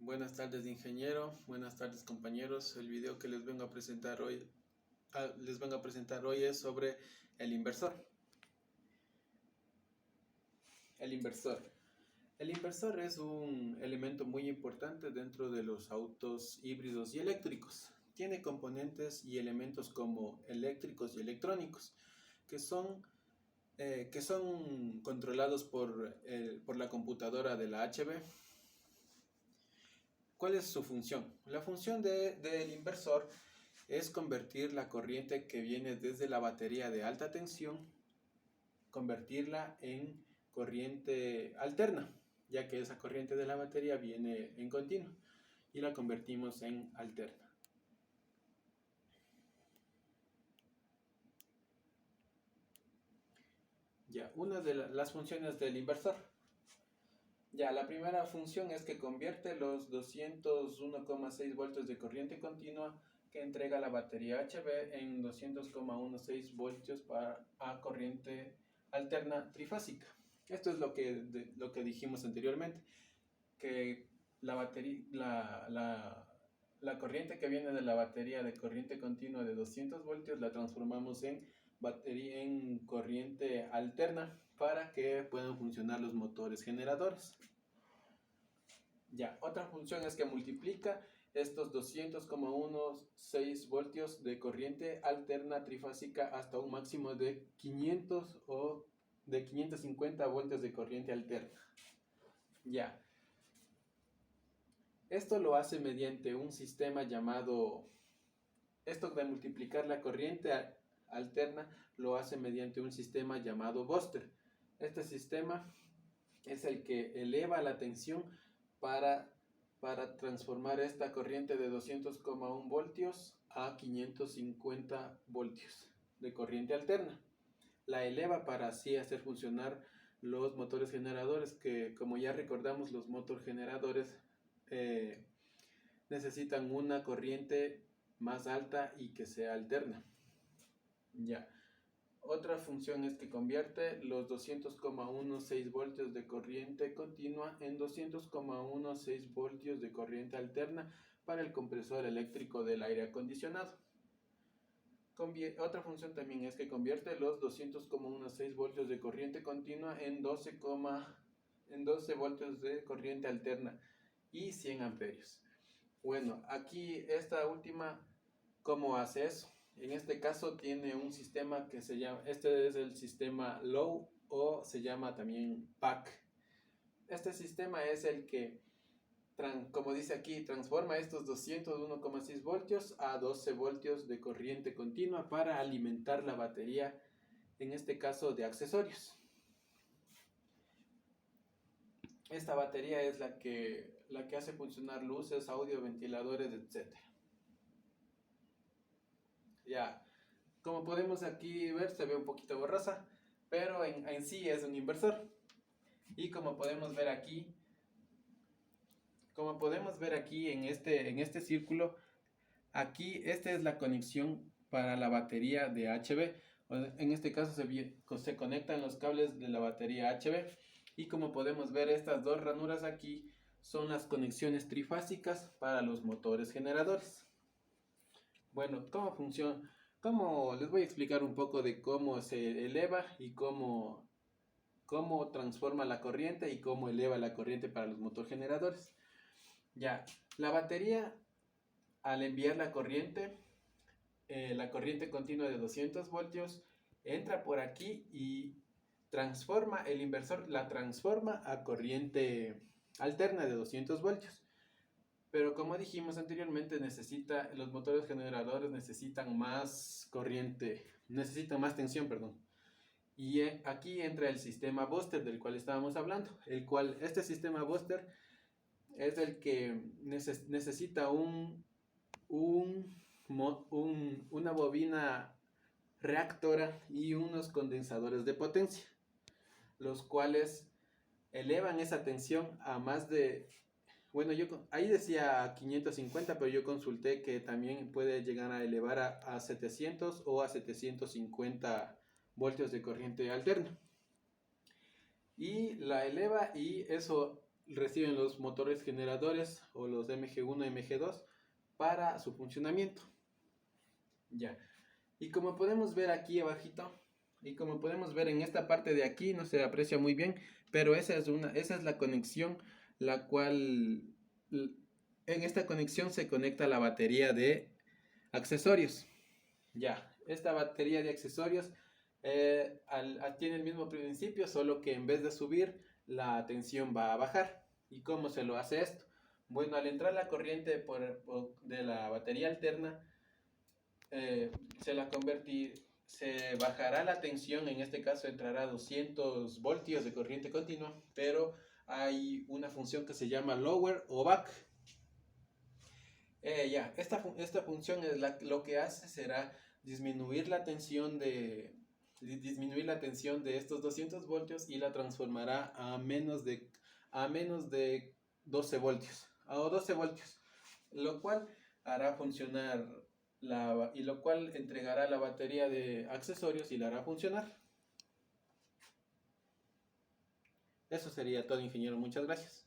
Buenas tardes, ingeniero. Buenas tardes, compañeros. El video que les vengo a presentar hoy es sobre el inversor. El inversor. El inversor es un elemento muy importante dentro de los autos híbridos y eléctricos. Tiene componentes y elementos como eléctricos y electrónicos que son controlados por la computadora de la HV. ¿Cuál es su función? La función del inversor es convertir la corriente que viene desde la batería de alta tensión, convertirla en corriente alterna, ya que esa corriente de la batería viene en continuo y la convertimos en alterna. Ya, una de las funciones del inversor. Ya, la primera función es que convierte los 201,6 voltios de corriente continua que entrega la batería HV en 200,16 voltios a corriente alterna trifásica. Esto es lo que dijimos anteriormente, que la corriente que viene de la batería de corriente continua de 200 voltios la transformamos en corriente alterna para que puedan funcionar los motores generadores. Ya, otra función es que multiplica estos 200,16 voltios de corriente alterna trifásica hasta un máximo de 500 o de 550 voltios de corriente alterna. Ya. Esto lo hace mediante un sistema llamado... Esto de multiplicar la corriente alterna lo hace mediante un sistema llamado booster. Este sistema es el que eleva la tensión para transformar esta corriente de 200,1 voltios a 550 voltios de corriente alterna. La eleva para así hacer funcionar los motores generadores, que como ya recordamos, los motores generadores necesitan una corriente más alta y que sea alterna. Ya. Otra función es que convierte los 200,16 voltios de corriente continua en 200,16 voltios de corriente alterna para el compresor eléctrico del aire acondicionado. Otra función también es que convierte los 200,16 voltios de corriente continua en 12 voltios de corriente alterna y 100 amperios. Bueno, aquí esta última, ¿cómo hace eso? En este caso tiene un sistema que se llama, este es el sistema Low o se llama también PAC. Este sistema es el que, como dice aquí, transforma estos 201,6 voltios a 12 voltios de corriente continua para alimentar la batería, en este caso de accesorios. Esta batería es la que hace funcionar luces, audio, ventiladores, etc. Ya, como podemos aquí ver, se ve un poquito borrosa, pero en sí es un inversor. Y como podemos ver aquí en este círculo, aquí esta es la conexión para la batería de HV. En este caso se conectan los cables de la batería HV. Y como podemos ver, estas dos ranuras aquí son las conexiones trifásicas para los motores generadores. Bueno, ¿cómo funciona? Les voy a explicar un poco de cómo se eleva y cómo transforma la corriente y cómo eleva la corriente para los motorgeneradores. Ya, la batería, al enviar la corriente continua de 200 voltios, entra por aquí y el inversor la transforma a corriente alterna de 200 voltios. Pero como dijimos anteriormente, los motores generadores necesitan más corriente, necesitan más tensión, perdón. Y aquí entra el sistema booster del cual estábamos hablando, este sistema booster es el que necesita una bobina reactora y unos condensadores de potencia, los cuales elevan esa tensión a más de... Bueno, ahí decía 550, pero yo consulté que también puede llegar a elevar a 700 o a 750 voltios de corriente alterna. Y la eleva y eso reciben los motores generadores o los MG1, MG2 para su funcionamiento. Ya. Y como podemos ver aquí abajito, y como podemos ver en esta parte de aquí, no se aprecia muy bien, pero esa es la conexión, la cual en esta conexión se conecta la batería de accesorios. Ya, esta batería de accesorios tiene el mismo principio, solo que en vez de subir, la tensión va a bajar. ¿Y cómo se lo hace esto? Bueno, al entrar la corriente de la batería alterna, se bajará la tensión, en este caso entrará a 200 voltios de corriente continua, pero hay una función que se llama lower o back. Esta función lo que hace será disminuir la tensión de estos 200 voltios y la transformará a menos de 12 voltios, o 12 voltios, lo cual hará funcionar lo cual entregará la batería de accesorios y la hará funcionar. Eso sería todo, ingeniero. Muchas gracias.